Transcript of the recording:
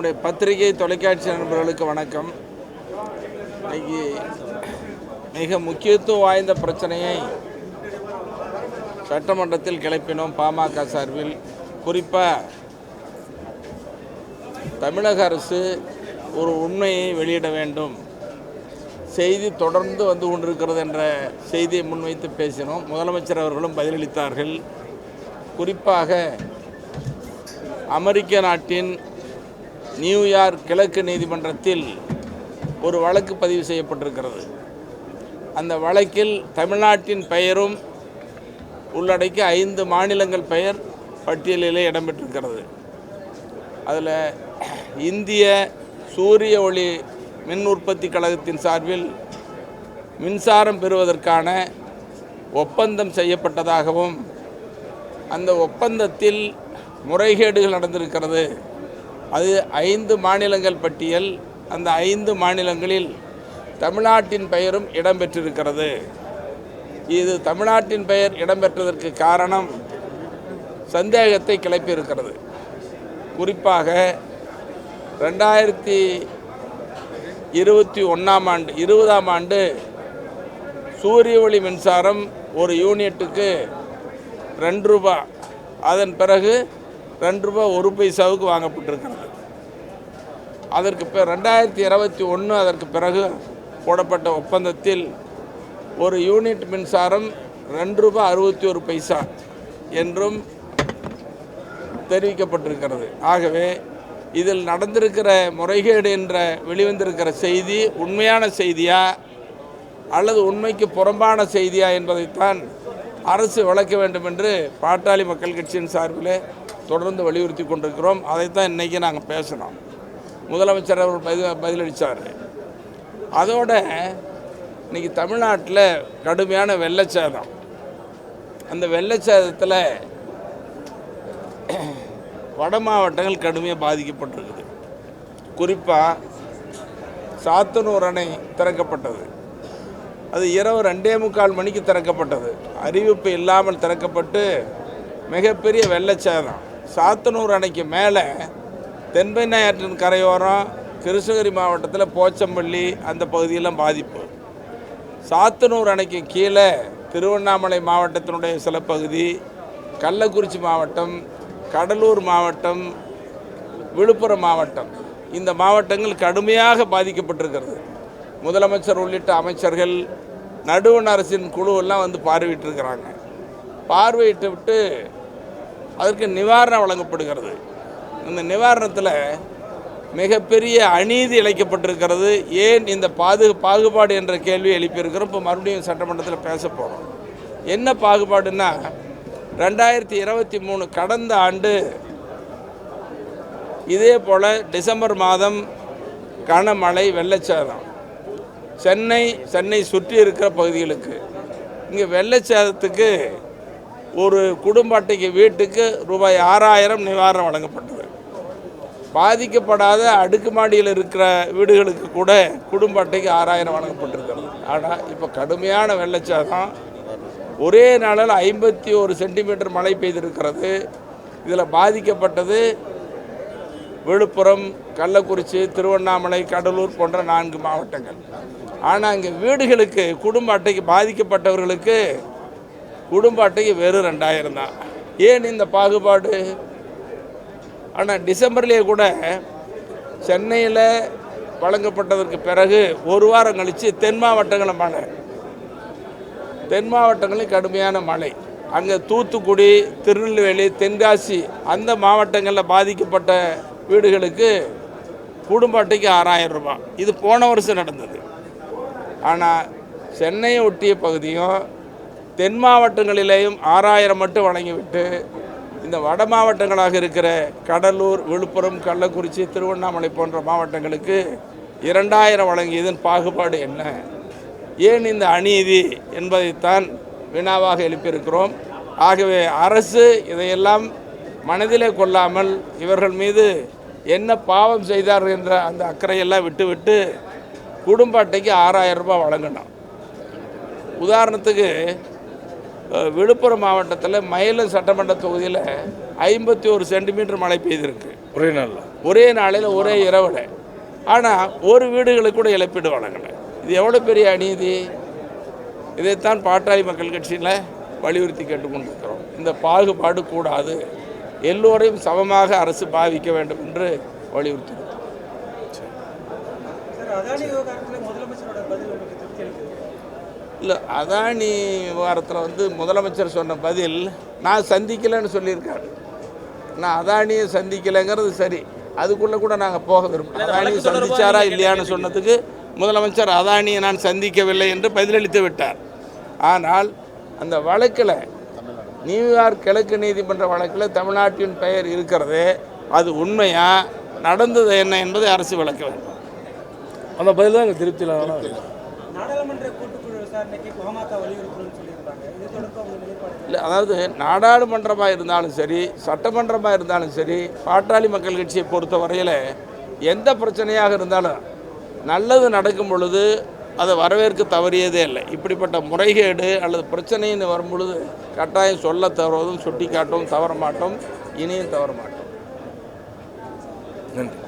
பத்திரிகை தொலைக்காட்சி நண்பர்களுக்கு வணக்கம். இன்னைக்கு மிக முக்கியத்துவம் வாய்ந்த பிரச்சனையை சட்டமன்றத்தில் கிளப்பினோம். பாமக சார்பில் குறிப்பாக தமிழக அரசு ஒரு உண்மையை வெளியிட வேண்டும், செய்தி தொடர்ந்து வந்து கொண்டிருக்கிறது என்ற செய்தியை முன்வைத்து பேசினோம். முதலமைச்சர் அவர்களும் பதிலளித்தார்கள். குறிப்பாக அமெரிக்க நாட்டின் நியூயார்க் கிழக்கு நீதிமன்றத்தில் ஒரு வழக்கு பதிவு செய்யப்பட்டிருக்கிறது. அந்த வழக்கில் தமிழ்நாட்டின் பெயரும் உள்ளடக்கி 5 மாநிலங்கள் பெயர் பட்டியலிலே இடம்பெற்றிருக்கிறது. அதில் இந்திய சூரிய ஒளி மின் உற்பத்தி கழகத்தின் சார்பில் மின்சாரம் பெறுவதற்கான ஒப்பந்தம் செய்யப்பட்டதாகவும், அந்த ஒப்பந்தத்தில் முறைகேடுகள் நடந்திருக்கிறது. அது 5 மாநிலங்கள் பட்டியல். அந்த 5 மாநிலங்களில் தமிழ்நாட்டின் பெயரும் இடம்பெற்றிருக்கிறது. இது தமிழ்நாட்டின் பெயர் இடம்பெற்றதற்கு காரணம் சந்தேகத்தை கிளப்பியிருக்கிறது. குறிப்பாக 2021ஆம் ஆண்டு சூரிய ஒளி மின்சாரம் ஒரு யூனிட்டுக்கு 2 ரூபாய், அதன் பிறகு 2 ரூபாய் 1 பைசாவுக்கு வாங்கப்பட்டிருக்கிறது. அதற்கு 2021 அதற்கு பிறகு போடப்பட்ட ஒப்பந்தத்தில் ஒரு யூனிட் மின்சாரம் 2 ரூபாய் 61 பைசா என்றும் தெரிவிக்கப்பட்டிருக்கிறது. ஆகவே இதில் நடந்திருக்கிற முறைகேடு என்ற வெளிவந்திருக்கிற செய்தி உண்மையான செய்தியா அல்லது உண்மைக்கு புறம்பான செய்தியா என்பதைத்தான் அரசு விளக்க வேண்டும் என்று பாட்டாளி மக்கள் கட்சியின் சார்பில் தொடர்ந்து வலியுறுத்தி கொண்டிருக்கிறோம். அதைத்தான் இன்றைக்கி நாங்கள் பேசினோம். முதலமைச்சர் அவர்கள் பதிலளித்தார். அதோட இன்றைக்கி தமிழ்நாட்டில் கடுமையான வெள்ளச்சேதம். அந்த வெள்ளச்சேதத்தில் வட மாவட்டங்கள் கடுமையாக பாதிக்கப்பட்டிருக்குது. குறிப்பாக சாத்தனூர் அணை திறக்கப்பட்டது. அது இரவு 2:45 மணிக்கு திறக்கப்பட்டது. அறிவிப்பு இல்லாமல் திறக்கப்பட்டு மிகப்பெரிய வெள்ளச்சேதம். சாத்தனூர் அணைக்கு மேலே தென்பெண்ணை ஆற்றின் கரையோரம் கிருஷ்ணகிரி மாவட்டத்தில் போச்சம்பள்ளி அந்த பகுதியெல்லாம் பாதிப்பு. சாத்தனூர் அணைக்கு கீழே திருவண்ணாமலை மாவட்டத்தினுடைய சில பகுதி, கள்ளக்குறிச்சி மாவட்டம், கடலூர் மாவட்டம், விழுப்புரம் மாவட்டம், இந்த மாவட்டங்கள் கடுமையாக பாதிக்கப்பட்டிருக்கிறது. முதலமைச்சர் உள்ளிட்ட அமைச்சர்கள், நடுவண் அரசின் குழுவெல்லாம் வந்து பார்வையிட்டிருக்கிறாங்க. பார்வையிட்டு விட்டு அதற்கு நிவாரணம் வழங்கப்படுகிறது. இந்த நிவாரணத்தில் மிகப்பெரிய அநீதி இழைக்கப்பட்டிருக்கிறது. ஏன் இந்த பாகுபாடு என்ற கேள்வி எழுப்பியிருக்கிறோம். இப்போ மறுபடியும் சட்டமன்றத்தில் பேச போகிறோம். என்ன பாகுபாடுன்னா, 2023 கடந்த ஆண்டு இதே போல் டிசம்பர் மாதம் கனமழை, வெள்ளச்சேதம் சென்னை சுற்றி இருக்கிற பகுதிகளுக்கு. இங்கே வெள்ளச்சேதத்துக்கு ஒரு குடும்ப அட்டைக்கு வீட்டுக்கு ரூபாய் 6000 நிவாரணம் வழங்கப்பட்டது. பாதிக்கப்படாத அடுக்குமாடியில் இருக்கிற வீடுகளுக்கு கூட குடும்ப அட்டைக்கு 6000 வழங்கப்பட்டிருக்கிறது. ஆனால் இப்போ கடுமையான வெள்ளச்சேதம். ஒரே நாளில் 51 சென்டிமீட்டர் மழை பெய்திருக்கிறது. இதில் பாதிக்கப்பட்டது விழுப்புரம், கள்ளக்குறிச்சி, திருவண்ணாமலை, கடலூர் போன்ற 4 மாவட்டங்கள். ஆனால் இங்கே வீடுகளுக்கு குடும்ப அட்டைக்கு பாதிக்கப்பட்டவர்களுக்கு குடும்ப அட்டைக்கு வெறும் 2000 தான். ஏன் இந்த பாகுபாடு? ஆனால் டிசம்பர்லேயே கூட சென்னையில் வழங்கப்பட்டதற்கு பிறகு ஒரு வாரம் கழித்து தென் மாவட்டங்களில் கடுமையான மழை. அங்கே தூத்துக்குடி, திருநெல்வேலி, தென்காசி அந்த மாவட்டங்களில் பாதிக்கப்பட்ட வீடுகளுக்கு குடும்ப அட்டைக்கு 6000 ரூபாய். இது போன வருஷம் நடந்தது. ஆனால் சென்னையை ஒட்டிய பகுதியும் தென் மாவட்டங்களிலேயும் 6000 மட்டும் வழங்கிவிட்டு இந்த வட மாவட்டங்களாக இருக்கிற கடலூர், விழுப்புரம், கள்ளக்குறிச்சி, திருவண்ணாமலை போன்ற மாவட்டங்களுக்கு 2000 வழங்கியதன் பாகுபாடு என்ன? ஏன் இந்த அநீதி என்பதைத்தான் வினாவாக எழுப்பியிருக்கிறோம். ஆகவே அரசு இதையெல்லாம் மனதிலே கொள்ளாமல் இவர்கள் மீது என்ன பாவம் செய்தார் என்ற அந்த அக்கறையெல்லாம் விட்டுவிட்டு குடும்ப அட்டைக்கு 6000 ரூபாய் வழங்கணும். உதாரணத்துக்கு விழுப்புரம் மாவட்டத்தில் மயிலம் சட்டமன்ற தொகுதியில் 51 சென்டிமீட்டர் மழை பெய்திருக்கு. ஒரே நாளில் ஒரே இரவில். ஆனால் ஒரு வீடுகளுக்கு கூட இழப்பீடு வழங்கலை. இது எவ்வளோ பெரிய அநீதி! இதைத்தான் பாட்டாளி மக்கள் கட்சியில் வலியுறுத்தி கேட்டுக்கொண்டிருக்கிறோம். இந்த பாகுபாடு கூடாது, எல்லோரையும் சமமாக அரசு பாவிக்க வேண்டும் என்று வலியுறுத்துகிறோம். இல்லை, அதானி விவகாரத்தில் முதலமைச்சர் சொன்ன பதில் நான் சந்திக்கலைன்னு சொல்லியிருக்காரு. நான் அதானியை சந்திக்கலைங்கிறது சரி, அதுக்குள்ளே கூட நாங்கள் போக விரும்புகிறோம். அதானியை சந்திச்சாரா இல்லையான்னு சொன்னதுக்கு முதலமைச்சர் அதானியை நான் சந்திக்கவில்லை என்று பதிலளித்து விட்டார். ஆனால் அந்த வழக்கில், நியூயார்க் கிழக்கு நீதிமன்ற வழக்கில் தமிழ்நாட்டின் பெயர் இருக்கிறது, அது உண்மையா, நடந்தது என்ன என்பதை அரசு விளக்க வேண்டும். அந்த பதில் தான் எங்கள் திருப்தியில். இல்லை, அதாவது நாடாளுமன்றமாக இருந்தாலும் சரி, சட்டமன்றமாக இருந்தாலும் சரி, பாட்டாளி மக்கள் கட்சியை பொறுத்த வரையில் எந்த பிரச்சனையாக இருந்தாலும் நல்லது நடக்கும் பொழுது அதை வரவேற்க தவறியதே இல்லை. இப்படிப்பட்ட முறைகேடு அல்லது பிரச்சனைன்னு வரும் பொழுது கட்டாயம் சொல்ல தவறுவதும் சுட்டி காட்டவும் தவற மாட்டோம், இனியும் தவற மாட்டோம். நன்றி.